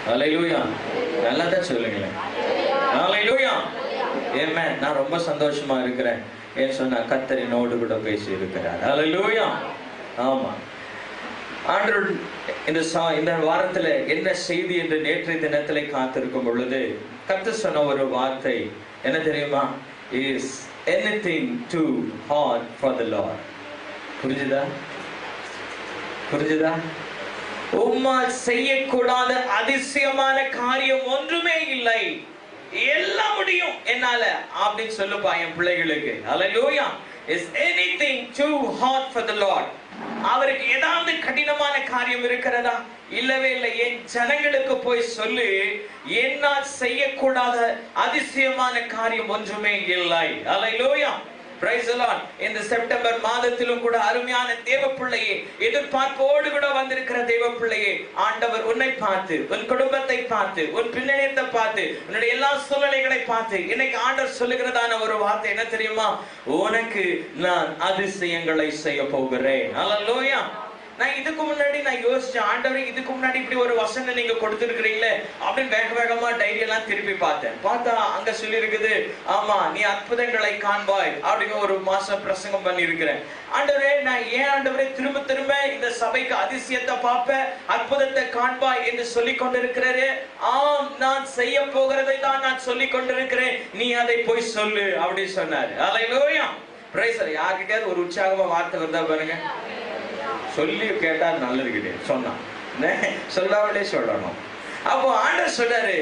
ஹல்லேலூயா. நல்லா தான் சொல்லுங்களேன். ஹல்லேலூயா. ஆமென். நான் ரொம்ப சந்தோஷமா இருக்கிறேன். ஏன் சொன்னா கர்த்தர் என்னோடு கூட பேசி இருக்கிறார். ஹல்லேலூயா. ஆமா. ஆண்டவர் இந்த வாரத்துல என்ன செய்தி என்று நேற்றைய தினத்திலே காத்திருக்கும் பொழுது கர்த்தர் சொன்ன ஒரு வார்த்தை என்ன தெரியுமா? Is anything too hard for the Lord? புரிஞ்சுதா? உம்மால் செய்யக்கூடாத அதிசயமான காரியம் ஒன்றுமே இல்லை, எல்லாம் முடியும் என்னால அப்படின்னு சொல்லுப்பா என் பிள்ளைகளுக்கு. ஹல்லேலூயா. Is anything too hard for the Lord? அவருக்கு ஏதாவது கடினமான காரியம் இருக்கிறதா? இல்லவே இல்லை. என் ஜனங்களுக்கு போய் சொல்லு, என்னால் செய்யக்கூடாத அதிசயமான காரியம் ஒன்றுமே இல்லை. ஹல்லேலூயா. Praise the Lord. இந்த செப்டம்பர் மாதத்திலும் கூட அருமையான தேவ பிள்ளையே, எதிர்பார்ப்போடு கூட வந்திருக்கிற தேவ பிள்ளையே, ஆண்டவர் உன்னை பார்த்து, உன் குடும்பத்தை பார்த்து, உன் பின்னணியத்தை பார்த்து, உன்னுடைய எல்லா சூழ்நிலைகளை பார்த்து இன்னைக்கு ஆண்டவர் சொல்லுகிறதான ஒரு வார்த்தை என்ன தெரியுமா? உனக்கு நான் அதிசயங்களை செய்ய போகிறேன். ஹல்லேலூயா. நான் இதுக்கு முன்னாடி யோசிச்சேன், ஆண்டவரே இதுக்கு முன்னாடி இப்படி ஒரு வசனம் நீங்க கொடுத்திருக்கிறீங்களே அப்படின்னு வேகமா டைரி எல்லாம் திருப்பி பார்த்தா அங்க சொல்லி இருக்குது, ஆமா நீ அற்புதங்களை காண்பாய் அப்படின்னு ஒரு மாசம் பிரசங்கம் பண்ணி இருக்கிறேன். ஆண்டவரே நான் ஏன் ஆண்டவரே திரும்ப இந்த சபைக்கு அதிசயத்தை பார்ப்பேன், அற்புதத்தை காண்பாய் என்று சொல்லி கொண்டிருக்கிறாரு. ஆம், நான் செய்ய போகிறதை தான் நான் சொல்லி கொண்டிருக்கிறேன், நீ அதை போய் சொல்லு அப்படின்னு சொன்னாரு. ஹல்லேலூயா. Praise the Lord. யார்கிட்டயாவது ஒரு உற்சாகமா வார்த்தை வருதா பாருங்க. சொல்லி கேட்டா நல்லது கிடையாது, சொன்னா சொல்லாமலே சொல்லணும். அப்போ ஆண்டவர் சொல்றாரு,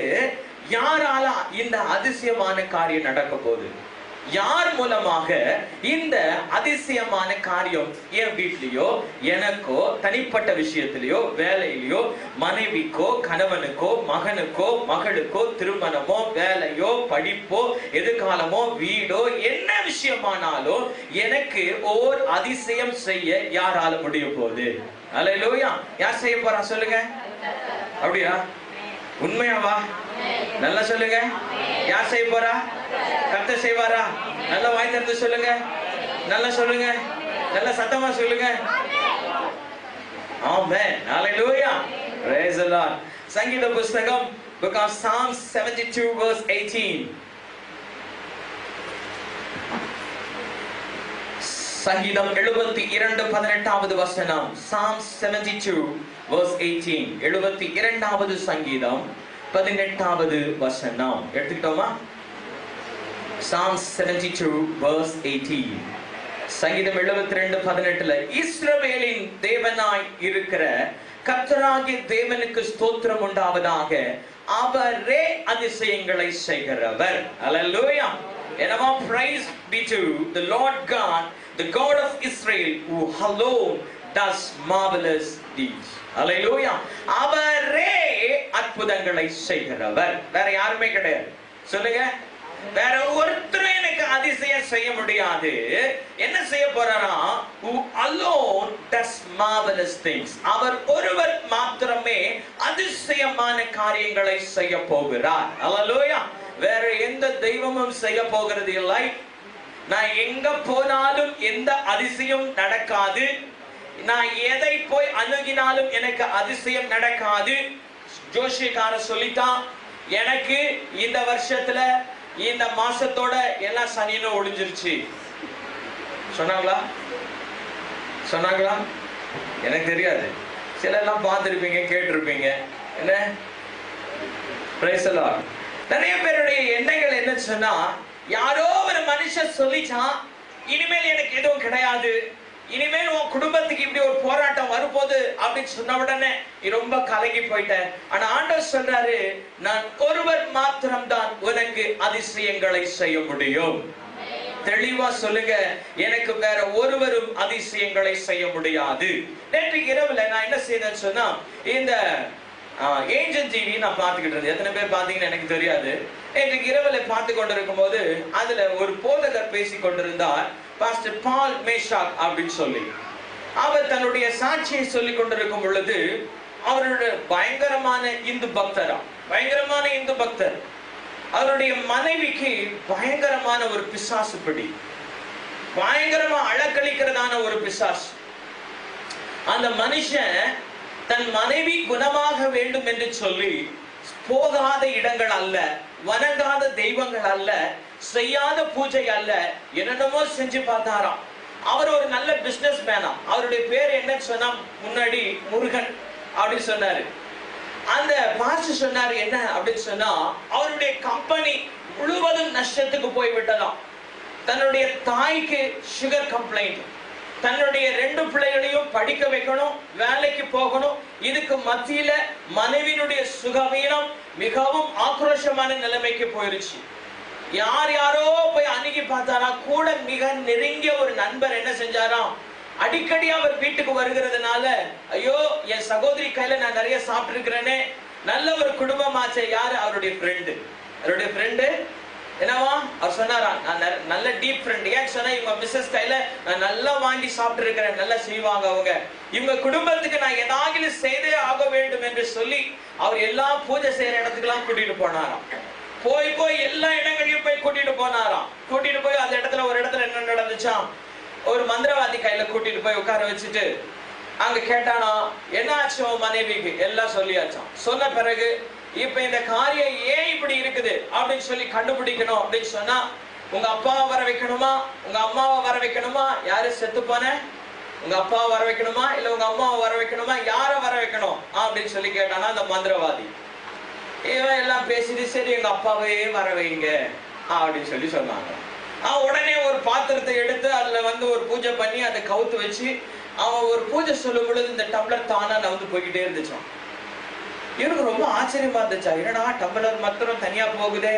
யாரால இந்த அதிசயமான காரியம் நடக்க போகுது? யார் மூலமாக இந்த அதிசயமான காரியம் என் வீட்லயோ, எனக்கோ, தனிப்பட்ட விஷயத்திலயோ, வேலையிலயோ, மனைவிக்கோ, கணவனுக்கோ, மகனுக்கோ, மகளுக்கோ, திருமணமோ, வேலையோ, படிப்போ, எதிர்காலமோ, வீடோ, என்ன விஷயமானாலும் எனக்கு ஓர் அதிசயம் செய்ய யாரால முடிய போகுது? ஹல்லேலூயா. யார் செய்ய போறா சொல்லுங்க. அப்படியா? உண்மையாவா? நல்லா சொல்லுங்க. யார் செய்ய போறா? கர்த்தர் செய்வாரா? நல்லா வாய் திறந்து சொல்லுங்க. நல்லா சொல்லுங்க. நல்ல சத்தமா சொல்லுங்க. ஆமென். ஹல்லேலூயா. Praise the Lord. சங்கீத புத்தகம் book of Psalms 72 verse 18. சங்கீதம் 72:18 வசனம். Psalms 72 verse 18. 72வது சங்கீதம் 18வது வசனம். எடுத்துக்கிட்டோமா? Psalms 72 verse 18. சங்கீதம் 72:18 இஸ்ரவேலின் தேவனாய் இருக்கிற கர்த்தராகிய தேவனுக்கு ஸ்தோத்திரம் உண்டாவதாக, அவரே அதிசயங்களை செய்கிறவர். ஹல்லேலூயா. And all praise be to the Lord God, the God of Israel, who alone does marvelous deeds. Hallelujah. அவரே அற்புதங்களை செய்கிறவர், வேற யாருமே கிடையாது. சொல்லுங்க. வேற ஒருத்தரும் எனக்கு அதிசயம் செய்ய முடியாது. என்ன செய்ய போறாரா? Who alone does marvelous things. அவர் ஒருவர் மாத்திரமே அதிசயமான காரியங்களை செய்ய போகிறார். ஹல்லேலூயா. வேற எந்த தெய்வமும் செய்ய போகிறது இல்லை. நான் எங்க போனாலும் எந்த அதிசயம் நடக்காது. நான் எதை போய் அணுகினாலும் எனக்கு அதிசயம் நடக்காது. ஜோசியக்கார சொல்லிட்டான், எனக்கு இந்த வருஷத்துல இந்த மாசத்தோட எல்லா சனியும் ஒளிஞ்சிருச்சு சொன்னாங்களா? எனக்கு தெரியாது. சில எல்லாம் பார்த்திருப்பீங்க, கேட்டிருப்பீங்க. என்ன? Price the Lord. நிறைய பேருடைய எண்ணங்கள் என்ன சொன்னா, யாரோ ஒரு மனுஷன் சொல்லிச்சான், இனிமேல் எனக்கு எதுவும் கிடையாது, இனிமேல் உன் குடும்பத்துக்கு இப்படி ஒரு போராட்டம் வரும்போது அப்படின்னு சொன்ன உடனே ரொம்ப கலங்கி போயிட்டேன். ஆனா ஆண்டவர் சொல்றாரு, நான் ஒருவர் மாத்திரம்தான் உனக்கு அதிசயங்களை செய்ய முடியும். தெளிவா சொல்லுங்க. எனக்கு வேற ஒருவரும் அதிசயங்களை செய்ய முடியாது. நேற்று இரவுல நான் என்ன செய்தேன்னு சொன்னா, இந்த ஏஞ்சல் டிவி நான் பார்த்துக்கிட்டு இருந்தேன். எத்தனை பேர் பார்த்தீங்கன்னு எனக்கு தெரியாது. நேற்று இரவுல பார்த்து கொண்டிருக்கும் போது அதுல ஒரு போதகர் பேசி கொண்டிருந்தார், பாஸ்டர் பால் மேஷாக் அப்படின்னு சொல்லி. அவர் தன்னுடைய சாட்சியை சொல்லி கொண்டிருக்கும் பொழுது, அவருடைய பயங்கரமான இந்து பக்தர், அவருடைய மனைவிக்கு பயங்கரமான ஒரு பிசாசு பிடி, பயங்கரமா அழக்களிக்கிறதான ஒரு பிசாசு. அந்த மனுஷன் தன் மனைவி குணமாக வேண்டும் என்று சொல்லி போகாத இடங்கள் அல்ல, வணங்காத தெய்வங்கள் அல்ல, செய்யாத பூஜை அல்ல, என்னென்னமோ செஞ்சு பார்த்தாராம். அவர் ஒரு நல்ல பிசினஸ் மேனா. அவருடைய பேர் என்னன்னு சொன்னா முன்னாடி முருகன் அப்படின்னு சொன்னாரு. அந்த பாஸ்டர் சொன்னாரு என்ன அப்படின்னு சொன்னா, அவருடைய கம்பெனி முழுவதும் நஷ்டத்துக்கு போய் விட்டதாம். தன்னுடைய தாய்க்கு சுகர் கம்ப்ளைண்ட், தன்னுடைய 2 பிள்ளைகளையும் படிக்க வைக்கணும், வேலைக்கு போகணும். இதுக்கு மத்தியில மனைவியினுடைய சுகவீனம் மிகவும் ஆக்ரோஷமான நிலைமைக்கு போயிருச்சு. யாரோ போய் அணுகி பார்த்தாரா. கூட மிக நெருங்கிய ஒரு நண்பர் என்ன செஞ்சாராம், அடிக்கடி அவர் வீட்டுக்கு வருகிறதுனால, ஐயோ என் சகோதரி கையில நான் நிறைய சாப்பிட்டு இருக்கிறேனே, நல்ல ஒரு குடும்பமாச்சே. யாரு? அவருடைய ஃப்ரெண்டு. அவருடைய ஃப்ரெண்டு என்னவா அவர் சொன்னாரா, நான் நல்ல டீப் ஃப்ரெண்ட். ஏன் சொன்னா, இவங்க மிஸ்ஸஸ் கையில நான் நல்லா வாங்கி சாப்பிட்டு இருக்கிறேன், நல்லா செய்வாங்க அவங்க, இவங்க குடும்பத்துக்கு நான் ஏதாவது செய்தே ஆக வேண்டும் என்று சொல்லி அவர் எல்லா பூஜை செய்யற இடத்துக்கெல்லாம் கூட்டிட்டு போனாராம். போய் எல்லா இடங்களையும் போய் கூட்டிட்டு போனாராம். கூட்டிட்டு போய் அந்த இடத்துல ஒரு இடத்துல என்ன நடந்துச்சாம், ஒரு மந்திரவாதி கையில கூட்டிட்டு போய் உட்கார வச்சுட்டு அங்க கேட்டானா, என்ன ஆச்சு மனைவிக்கு? எல்லாம் சொல்லியாச்சாம். சொன்ன பிறகு இப்ப இந்த காரியம் ஏன் இப்படி இருக்குது அப்படின்னு சொல்லி கண்டுபிடிக்கணும் அப்படின்னு சொன்னா, உங்க அப்பாவை வர வைக்கணுமா, உங்க அம்மாவை வர வைக்கணுமா? யாரு செத்து போன? உங்க அப்பாவை வர வைக்கணுமா இல்ல உங்க அம்மாவை வர வைக்கணுமா? யார வர வைக்கணும் அப்படின்னு சொல்லி கேட்டானா அந்த மந்திரவாதி. இவன் எல்லாம் பேசிட்டு, சரி எங்க அப்பாவே வர வைங்க அப்படின்னு சொல்லி சொன்னாங்க. உடனே ஒரு பாத்திரத்தை எடுத்து அதுல ஒரு பூஜை பண்ணி அதை கவுத்து வச்சு அவன் ஒரு பூஜை சொல்லும் பொழுது இந்த டம்ளர் தானா நகர்ந்து போய்கிட்டே இருந்துச்சான். இவருக்கு ரொம்ப ஆச்சரியமா இருந்துச்சா, என்னடா டம்ளர் மாத்திரம் தனியா போகுதே.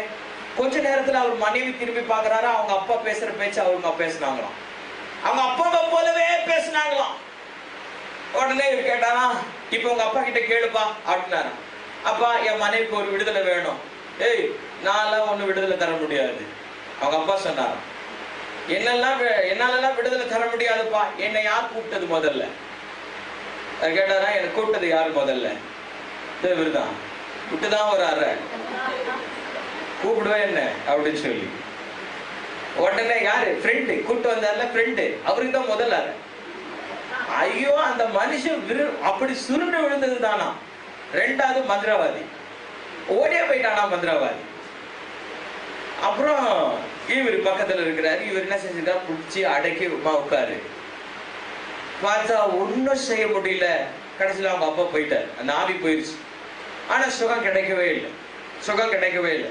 கொஞ்ச நேரத்துல அவர் மனைவி திரும்பி பாக்குறாரு, அவங்க அப்பா பேசுற பேச்சு அவங்க பேசினாங்களாம். அவங்க அப்பாவை போலவே பேசினாங்களாம். உடனே இவர் கேட்டாரா, இப்ப உங்க அப்பா கிட்ட கேளுப்பா அப்படின்னாரு. அப்பா என் மனைவிக்கு ஒரு விடுதலை வேணும். ஏய் நான்லாம் ஒண்ணு விடுதலை தர முடியாது. அவங்க அப்பா சொன்னார், என்னாலெல்லாம் விடுதலை தர முடியாதுப்பா. என்னை யார் கூப்பிட்டது முதல்ல? கேட்டாரா, என்னை கூப்பிட்டது யாரு முதல்ல? இவருதான். கூப்பிட்டுதான் ஒரு அற கூப்பிடுவேன் என்ன அப்படின்னு சொல்லி உடனே யாரு? ஃப்ரெண்டு கூப்பிட்டு வந்தார்ல, ஃப்ரெண்டு, அவருக்கு தான் முதல்ல அற. ஐயோ அந்த மனுஷன் அப்படி சுருண்டு விழுந்தது தானா. 2வது மந்திரவாதி ஓடியே போயிட்டானா மந்திரவாதி. அப்புறம் இவர் பக்கத்துல இருக்கிறாரு. இவர் என்ன செஞ்சிருக்கா, பிடிச்சி அடக்கி உட்காரு. பார்த்தா ஒன்னும் செய்ய முடியல. கடைசியில் அவங்க அப்பா போயிட்டார், அந்த ஆவி போயிருச்சு. ஆனா சுகம் கிடைக்கவே இல்லை.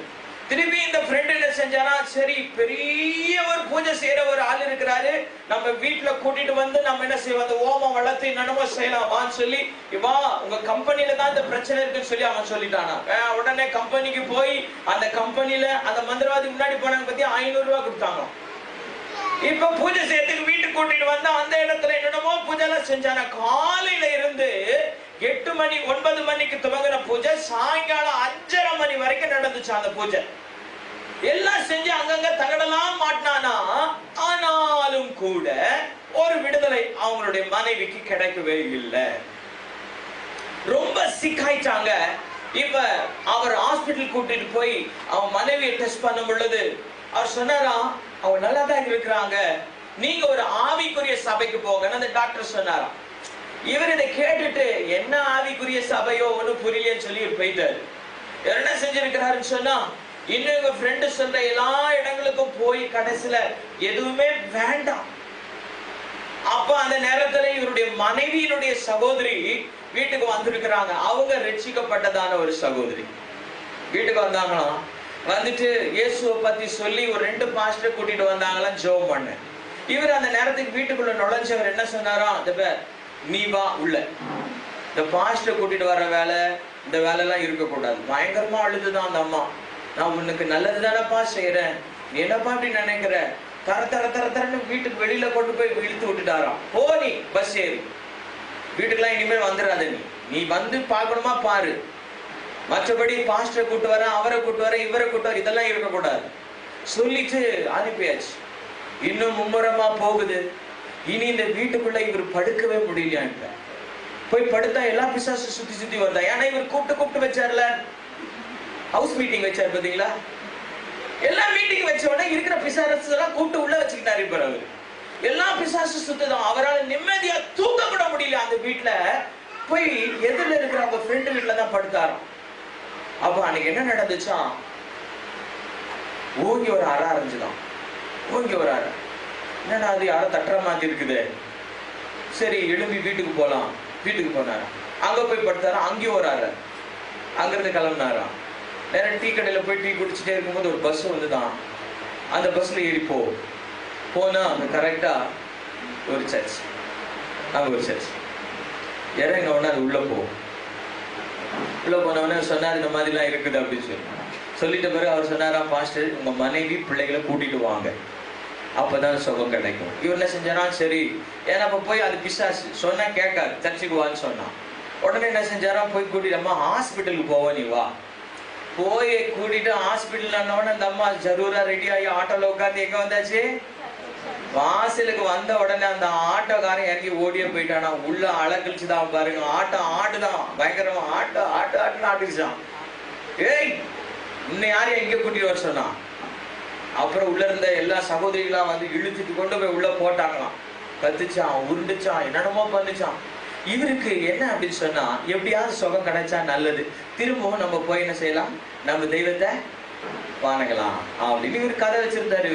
திருப்பி இந்த ஃப்ரெண்ட் என்ன செஞ்சாரா, சரி பெரிய ஒரு பூஜை செய்யற ஒரு ஆள் இருக்கிறாரு, நம்ம வீட்டுல கூட்டிட்டு வந்து நம்ம என்ன செய்வோம், அந்த ஓமம் வளர்த்து என்னென்னமோ செய்யலாமான்னு சொல்லி, இவா உங்க கம்பெனில தான் இந்த பிரச்சனை இருக்குன்னு சொல்லி அவன் சொல்லிட்டானா. உடனே கம்பெனிக்கு போய் அந்த கம்பெனில அந்த மந்திரவாதி முன்னாடி போனாங்க பத்தி 500 ரூபாய் கொடுத்தாங்க. இப்ப பூஜை செய்யறதுக்கு வீட்டுக்கு கூட்டிட்டு வந்து அந்த இடத்துல என்னென்னமோ பூஜை எல்லாம் செஞ்சானா. காலையில இருந்து 8 மணி 9 மணிக்கு துவங்கின பூஜை சாயங்காலம் 5:30 மணி வரைக்கும் நடந்துச்சு அந்த பூஜை. எல்லாம் செஞ்சு அங்கங்க தகடலாம் மாட்டினானா. ஆனாலும் கூட ஒரு விடுதலை அவங்களுடைய மனைவிக்கு கிடைக்கவே இல்லை. ரொம்ப சிக்காயிட்டாங்க. இப்ப அவர் ஹாஸ்பிட்டல் கூட்டிட்டு போய் அவன் மனைவியை டெஸ்ட் பண்ணும் பொழுது அவர் சொன்னாரா, அவங்க நல்லா தான் இருக்கிறாங்க, நீங்க ஒரு ஆவிக்குரிய சபைக்கு போங்கன்னு அந்த டாக்டர் சொன்னாராம். இவர் இதை கேட்டுட்டு என்ன ஆவிக்குரிய சபையோ ஒண்ணு புரியலன்னு சொல்லி போயிட்டாரு. என்ன செஞ்சிருக்கிறாருன்னு சொன்னா, இன்னும் எங்க ஃப்ரெண்டு சொல்ற எல்லா இடங்களுக்கும் போய் கடைசியில எதுவுமே வேண்டாம். அப்ப அந்த நேரத்துல இவருடைய மனைவியினுடைய சகோதரி வீட்டுக்கு வந்திருக்கிறாங்க. அவங்க ரட்சிக்கப்பட்டதான ஒரு சகோதரி வீட்டுக்கு வந்தாங்களாம். வந்துட்டு இயேசுவை பத்தி சொல்லி ஒரு 2 பாஸ்டர் கூட்டிட்டு வந்தாங்களாம் ஜெபம் பண்ண. இவர் அந்த நேரத்துக்கு வீட்டுக்குள்ள நுழைஞ்சவர் என்ன சொன்னாராம், நீ வா உள்ள, இந்த பாஸ்டர் கூட்டிட்டு வர வேலை இந்த வேலை எல்லாம் இருக்கக்கூடாது. பயங்கரமா அழுதுதான் அந்த அம்மா. நான் உனக்கு நல்லது தானப்பா செய்யறேன், நீ என்னப்பா அப்படி நினைக்கிற? தரன்னு வீட்டுக்கு வெளியில கொண்டு போய் இழுத்து விட்டுட்டாராம். போ நீ பஸ் ஏறி, வீட்டுக்கெல்லாம் இனிமேல் வந்துடாத, நீ வந்து பார்க்கணுமா பாரு, மற்றபடி பாஸ்டர் கூட்டு வர, அவரை கூட்டு வர, இவரை கூட்டு வர, இதெல்லாம் இருக்கக்கூடாது சொல்லிட்டு அனுப்பியாச்சு. இன்னும் மும்முரமா போகுது. இனி இந்த வீட்டுக்குள்ள இவர் படுக்கவே முடியலையா. போய் படுத்தா எல்லா பிசாசும் சுத்தி வந்தா. ஏன்னா இவர் கூப்பிட்டு வச்சார்ல, ஹவுஸ் மீட்டிங் வச்சார் பாத்தீங்களா. எல்லா மீட்டிங் வச்ச உடனே இருக்கிற பிசாசு எல்லாம் கூப்பிட்டு உள்ள வச்சுக்கிட்டாரு. இப்ப அவர் எல்லா பிசாசு சுத்ததான். அவரால் நிம்மதியா தூக்க கூட முடியல. அந்த வீட்டுல போய் எதிரில் இருக்கிற அவங்க ஃப்ரெண்டு வீட்டுல தான் படுத்தாராம். அப்ப அன்னைக்கு என்ன நடந்துச்சா, ஓங்கி ஒரு அறை ஆரம்பிச்சுதான். ஓங்கி ஒரு அறை, என்னடா அது யாரோ தட்டுற மாதிரி இருக்குது. சரி எழும்பி வீட்டுக்கு போலாம். வீட்டுக்கு போனாரா, அங்க போய் படுத்தாரா, அங்கேயும் ஒரு அறை. அங்கிருந்து கிளம்பினாரா, நேரம் டீ கடையில போய் டீ குடிச்சுட்டே இருக்கும்போது ஒரு பஸ் வந்துதான். அந்த பஸ்ல ஏறி போனா அங்க கரெக்டா ஒரு சர்ச். அங்க ஒரு சர்ச் இறங்க உடனே அது உள்ள போனவொடனே சொன்னார், இந்த மாதிரிலாம் இருக்குது அப்படின்னு சொல்லிட்ட பிறகு அவர் சொன்னாரா, பாஸ்டர் உங்க மனைவி பிள்ளைகளை கூட்டிட்டு வாங்க, அப்பதான் சுகம் கிடைக்கும். இவர் என்ன செஞ்சாரா, சரி ஏன்னா அப்ப போய் அது பிசாசு சொன்னா கேட்காது, சர்ச்சுக்கு வான்னு சொன்னான். உடனே என்ன செஞ்சாரா, போய் கூட்டிட்டு அம்மா ஹாஸ்பிட்டலுக்கு போவோம், நீ வா. போய் கூட்டிட்டு ஹாஸ்பிட்டல் அந்த அம்மா ஜரூரா ரெடி ஆகி ஆட்டோல உட்காந்து எங்க வந்தாச்சு, வாசலுக்கு வந்த உடனே அந்த ஆட்டோக்காரன் இறங்கி ஓடியே போயிட்டானா. உள்ள அழகழிச்சுதான் பாருங்க, ஆட்டம் ஆடுதான் பயங்கரமா, ஆட்டுன்னு ஆட்டிருச்சான். ஏய் உன்னை யாரையும் எங்க கூட்டிட்டு வர சொன்னா. அப்புறம் உள்ள இருந்த எல்லா சகோதரிகளாம் வந்து இழுத்துட்டு கொண்டு போய் உள்ள போட்டாங்களாம். கத்துச்சான், உருண்டுச்சான், என்னென்னமோ பண்ணுச்சான். இவருக்கு என்ன அப்படின்னு சொன்னா, எப்படியாவது சுகம் கிடைச்சா நல்லது, திரும்பவும் நம்ம போய் என்ன செய்யலாம், நம்ம தெய்வத்தை வணங்கலாம் அப்படின்னு இவர் கதை வச்சிருந்தாரு.